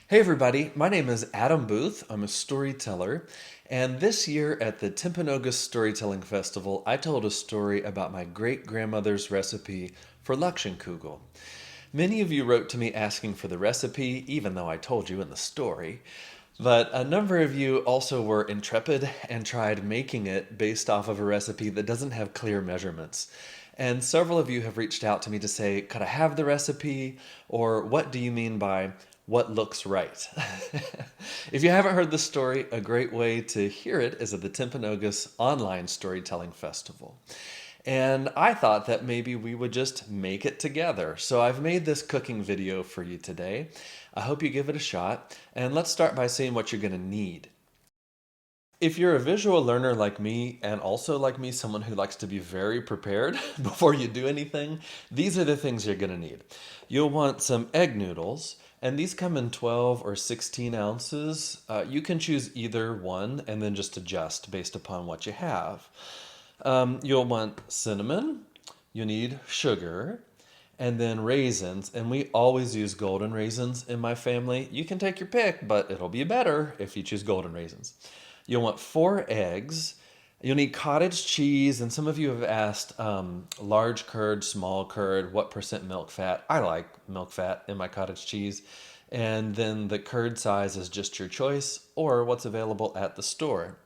Hey everybody, my name is Adam Booth. I'm a storyteller, and this year at the Timpanogos Storytelling Festival, I told a story about my great-grandmother's recipe for kugel. Many of you wrote to me asking for the recipe, even though I told you in the story, but a number of you also were intrepid and tried making it based off of a recipe that doesn't have clear measurements. And several of you have reached out to me to say, could I have the recipe? Or what do you mean by what looks right? If you haven't heard the story, a great way to hear it is at the Timpanogos Online Storytelling Festival. And I thought that maybe we would just make it together. So I've made this cooking video for you today. I hope you give it a shot. And let's start by saying what you're going to need. If you're a visual learner like me, and also like me, someone who likes to be very prepared before you do anything, these are the things you're going to need. You'll want some egg noodles, and these come in 12 or 16 ounces. You can choose either one and then just adjust based upon what you have. You'll want cinnamon, you need sugar, and then raisins. And we always use golden raisins in my family. You can take your pick, but it'll be better if you choose golden raisins. You'll want 4 eggs. You'll need cottage cheese, and some of you have asked large curd, small curd, what percent milk fat. I like milk fat in my cottage cheese. And then the curd size is just your choice or what's available at the store.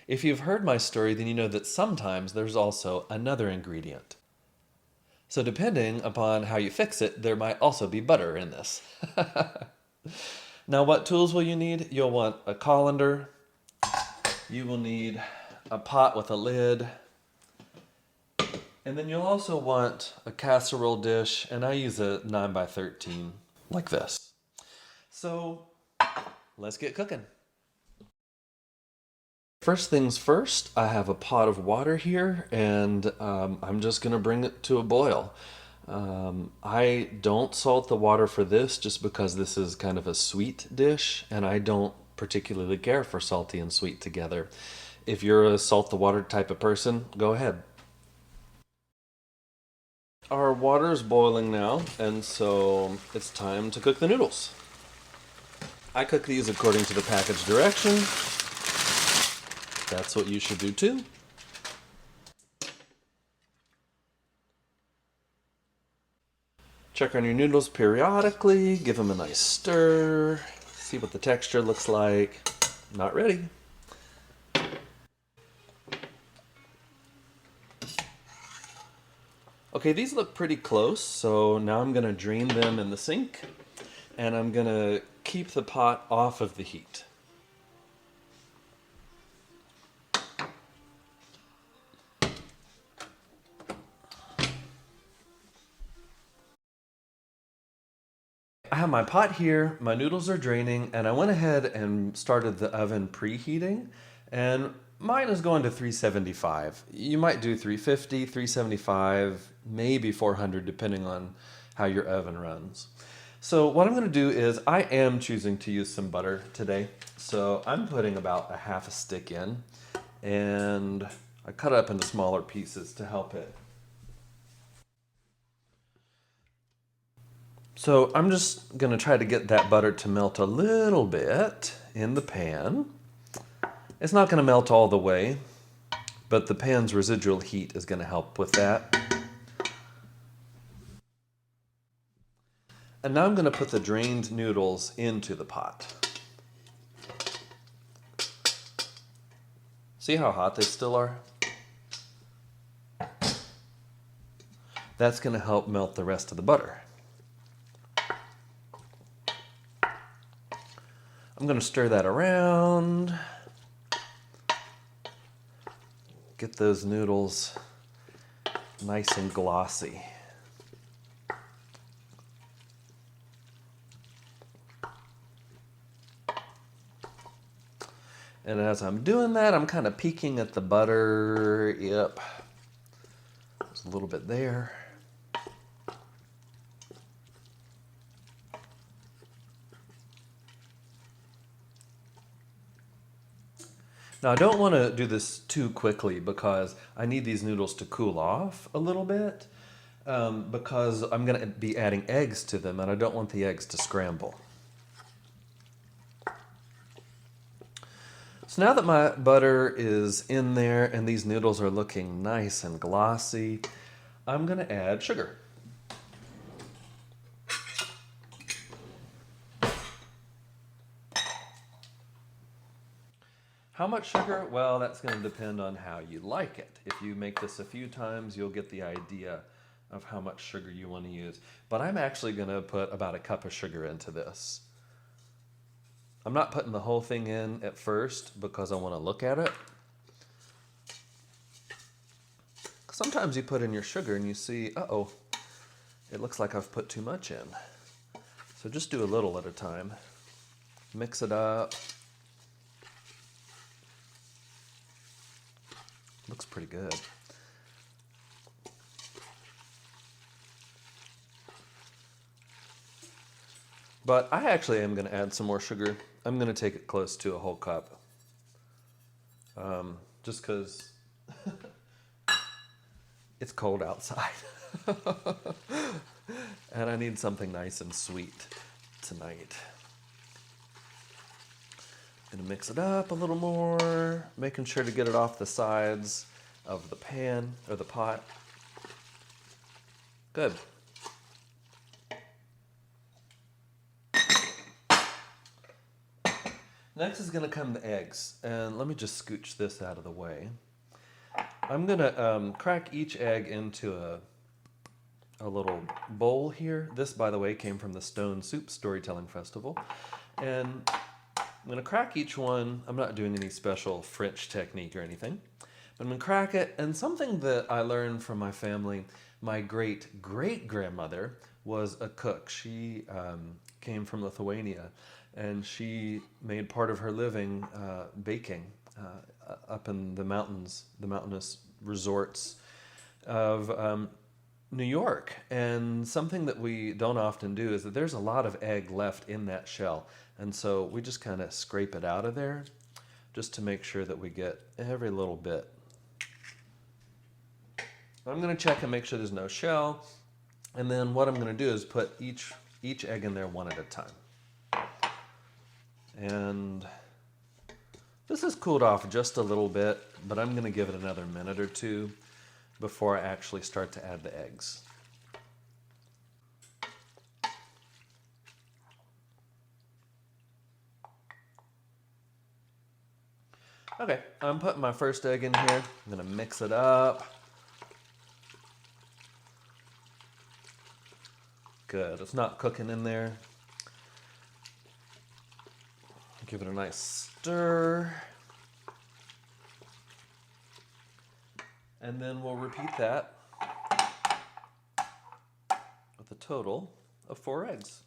If you've heard my story, then you know that sometimes there's also another ingredient. So depending upon how you fix it, there might also be butter in this. Now, what tools will you need? You'll want a colander. You will need a pot with a lid. And then you'll also want a casserole dish, and I use a 9x13 like this. So let's get cooking. First things first, I have a pot of water here, and I'm just going to bring it to a boil. I don't salt the water for this just because this is kind of a sweet dish, and I don't particularly care for salty and sweet together. If you're a salt the water type of person, go ahead. Our water is boiling now, and so it's time to cook the noodles. I cook these according to the package direction. That's what you should do too. Check on your noodles periodically, give them a nice stir, see what the texture looks like. Not ready. Okay, these look pretty close, so now I'm going to drain them in the sink, and I'm going to keep the pot off of the heat. I have my pot here, my noodles are draining, and I went ahead and started the oven preheating, and mine is going to 375. You might do 350, 375, maybe 400, depending on how your oven runs. So what I'm going to do is I am choosing to use some butter today. So I'm putting about a half a stick in, and I cut it up into smaller pieces to help it. So I'm just going to try to get that butter to melt a little bit in the pan. It's not going to melt all the way, but the pan's residual heat is going to help with that. And now I'm going to put the drained noodles into the pot. See how hot they still are? That's going to help melt the rest of the butter. I'm going to stir that around. Get those noodles nice and glossy. And as I'm doing that, I'm kind of peeking at the butter. Yep, there's a little bit there. Now I don't want to do this too quickly because I need these noodles to cool off a little bit because I'm going to be adding eggs to them and I don't want the eggs to scramble. So now that my butter is in there and these noodles are looking nice and glossy, I'm going to add sugar. How much sugar? Well, that's going to depend on how you like it. If you make this a few times, you'll get the idea of how much sugar you want to use. But I'm actually going to put about a cup of sugar into this. I'm not putting the whole thing in at first because I want to look at it. Sometimes you put in your sugar and you see, uh-oh, it looks like I've put too much in. So just do a little at a time. Mix it up. Looks pretty good. But I actually am going to add some more sugar. I'm going to take it close to a whole cup. Just because it's cold outside. And I need something nice and sweet tonight. Gonna mix it up a little more, making sure to get it off the sides of the pan or the pot. Good. Next is gonna come the eggs, and let me just scooch this out of the way. I'm gonna crack each egg into a little bowl here. This, by the way, came from the Stone Soup Storytelling Festival. And I'm going to crack each one. I'm not doing any special French technique or anything. But I'm going to crack it. And something that I learned from my family, my great-great-grandmother was a cook. She came from Lithuania. And she made part of her living baking up in the mountains, the mountainous resorts of New York. And something that we don't often do is that there's a lot of egg left in that shell. And so we just kind of scrape it out of there just to make sure that we get every little bit. I'm going to check and make sure there's no shell. And then what I'm going to do is put each egg in there one at a time. And this has cooled off just a little bit, but I'm going to give it another minute or two before I actually start to add the eggs. Okay, I'm putting my first egg in here. I'm going to mix it up. Good, it's not cooking in there. Give it a nice stir. And then we'll repeat that with a total of 4 eggs.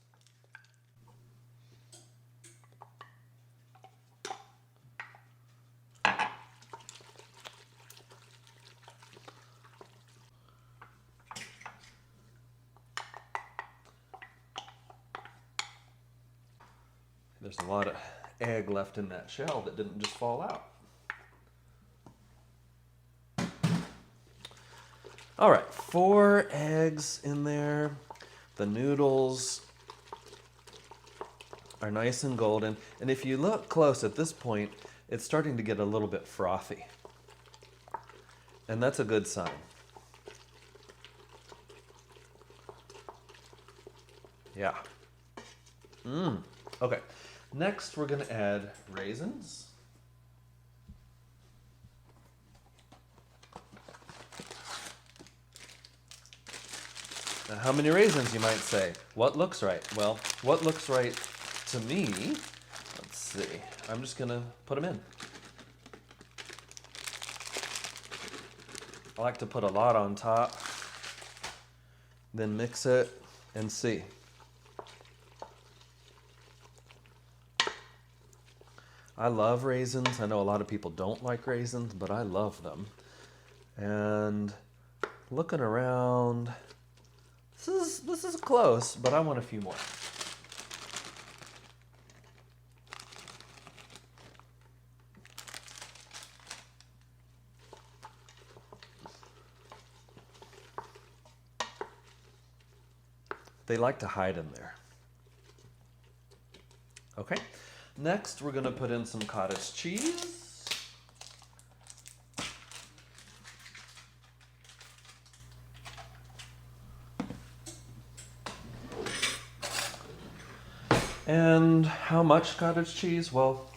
There's a lot of egg left in that shell that didn't just fall out. All right, 4 eggs in there. The noodles are nice and golden. And if you look close at this point, it's starting to get a little bit frothy. And that's a good sign. Yeah. Okay. Next, we're going to add raisins. Now, how many raisins, you might say? What looks right? Well, what looks right to me, let's see. I'm just going to put them in. I like to put a lot on top, then mix it and see. I love raisins. I know a lot of people don't like raisins, but I love them. And looking around, this is close, but I want a few more. They like to hide in there. Okay, Next, we're going to put in some cottage cheese. And how much cottage cheese? Well,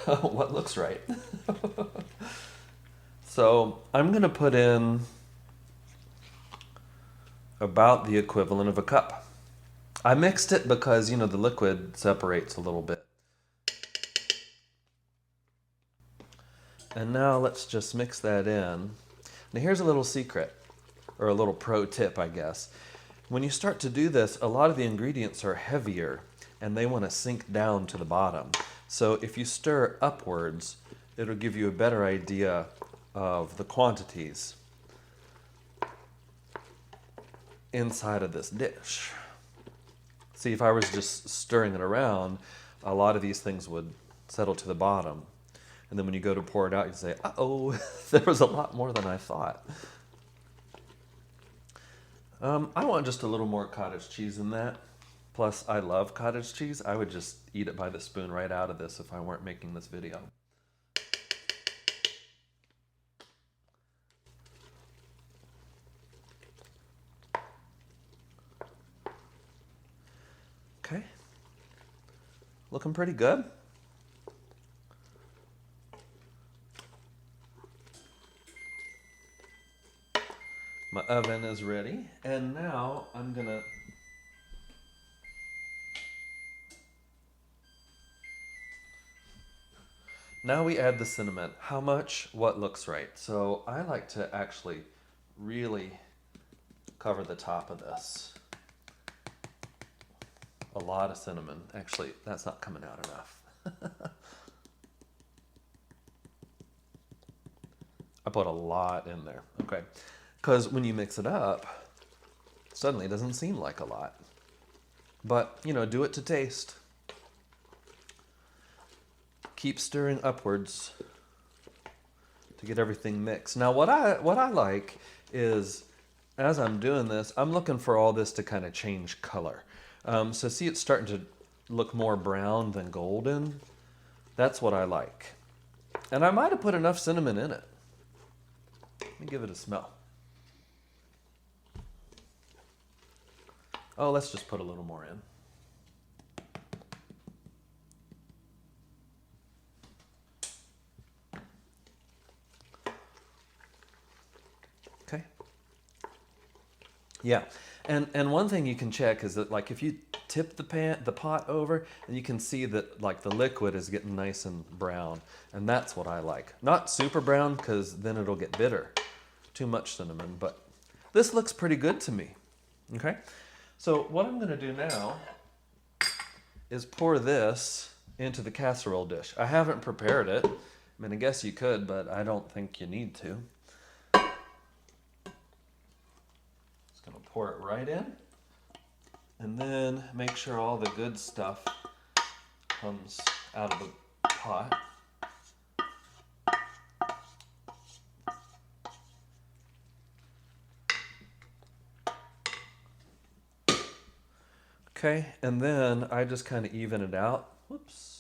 what looks right. So I'm going to put in about the equivalent of a cup. I mixed it because, the liquid separates a little bit. And now let's just mix that in. Now here's a little secret, or a little pro tip, I guess. When you start to do this, a lot of the ingredients are heavier and they want to sink down to the bottom. So if you stir upwards, it'll give you a better idea of the quantities inside of this dish. See, if I was just stirring it around, a lot of these things would settle to the bottom. And then when you go to pour it out, you say, uh-oh, there was a lot more than I thought. I want just a little more cottage cheese in that. Plus, I love cottage cheese. I would just eat it by the spoon right out of this if I weren't making this video. Okay. Looking pretty good. My oven is ready, and now I'm gonna now we add the cinnamon. How much? What looks right? So I like to actually really cover the top of this. A lot of cinnamon. Actually, that's not coming out enough. I put a lot in there. Okay. Because when you mix it up, suddenly it doesn't seem like a lot. But, do it to taste. Keep stirring upwards to get everything mixed. Now, what I like is, as I'm doing this, I'm looking for all this to kind of change color. So see, it's starting to look more brown than golden. That's what I like. And I might have put enough cinnamon in it. Let me give it a smell. Oh, let's just put a little more in. Okay. Yeah, and one thing you can check is that, like, if you tip the pot over, and you can see that, like, the liquid is getting nice and brown, and that's what I like. Not super brown, because then it'll get bitter. Too much cinnamon, but this looks pretty good to me. Okay, so what I'm going to do now is pour this into the casserole dish. I haven't prepared it. I mean, I guess you could, but I don't think you need to. Pour it right in, and then make sure all the good stuff comes out of the pot. Okay, and then I just kind of even it out. Whoops.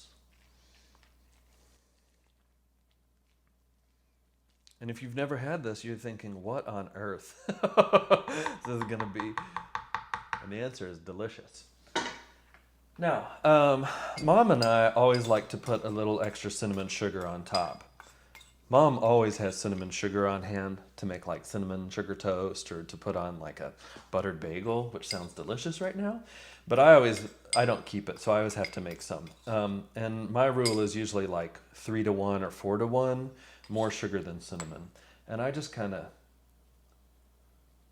And if you've never had this, you're thinking, what on earth this is going to be? And the answer is delicious. Now, Mom and I always like to put a little extra cinnamon sugar on top. Mom always has cinnamon sugar on hand to make, like, cinnamon sugar toast, or to put on, like, a buttered bagel, which sounds delicious right now. But I don't keep it, so I always have to make some. And my rule is usually like 3-to-1 or 4-to-1, more sugar than cinnamon. And I just kind of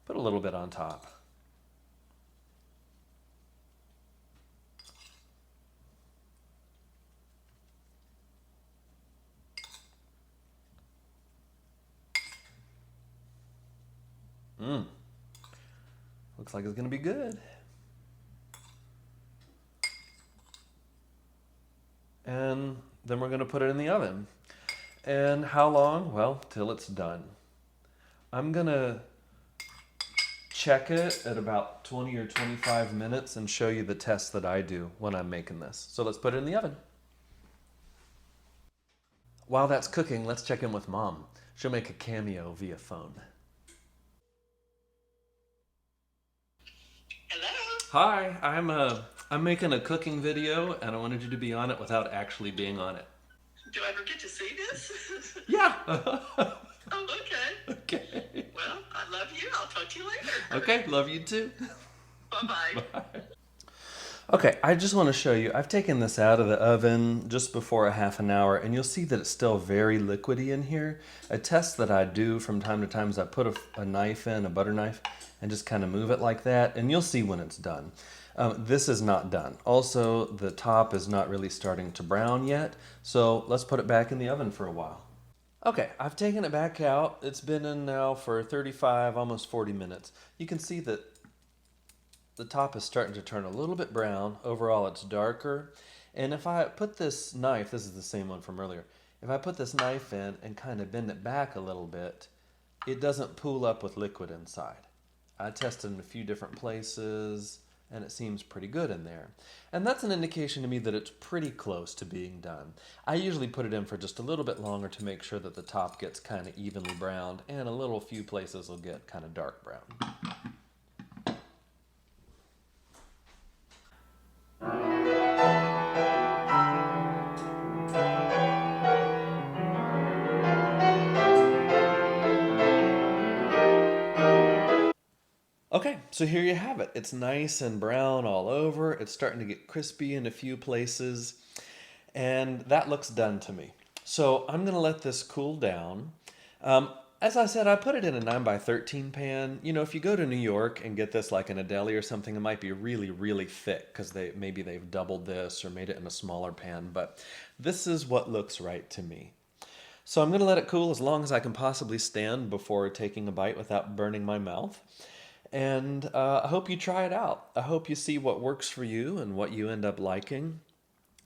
put a little bit on top. Looks like it's going to be good. And then we're going to put it in the oven. And how long? Well, till it's done. I'm going to check it at about 20 or 25 minutes and show you the test that I do when I'm making this. So let's put it in the oven. While that's cooking, let's check in with Mom. She'll make a cameo via phone. Hello. Hi, I'm making a cooking video and I wanted you to be on it without actually being on it. Do I ever get to see this? Yeah. Oh, okay. Okay. Well, I love you. I'll talk to you later. Okay, love you too. Bye-bye. Bye. Okay, I just want to show you. I've taken this out of the oven just before a half an hour, and you'll see that it's still very liquidy in here. A test that I do from time to time is I put a knife in, a butter knife, and just kind of move it like that, and you'll see when it's done. This is not done. Also, the top is not really starting to brown yet, so let's put it back in the oven for a while. Okay, I've taken it back out. It's been in now for 35, almost 40 minutes. You can see that the top is starting to turn a little bit brown. Overall, it's darker. And if I put this knife, this is the same one from earlier, if I put this knife in and kind of bend it back a little bit, it doesn't pool up with liquid inside. I tested in a few different places, and it seems pretty good in there. And that's an indication to me that it's pretty close to being done. I usually put it in for just a little bit longer to make sure that the top gets kind of evenly browned, and a few places will get kind of dark brown. Okay, so here you have it. It's nice and brown all over. It's starting to get crispy in a few places. And that looks done to me. So I'm going to let this cool down. As I said, I put it in a 9x13 pan. You know, if you go to New York and get this like in a deli or something, it might be really, really thick because maybe they've doubled this or made it in a smaller pan. But this is what looks right to me. So I'm going to let it cool as long as I can possibly stand before taking a bite without burning my mouth. And I hope you try it out. I hope you see what works for you and what you end up liking.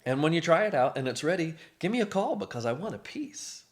And when you try it out and it's ready, give me a call because I want a piece.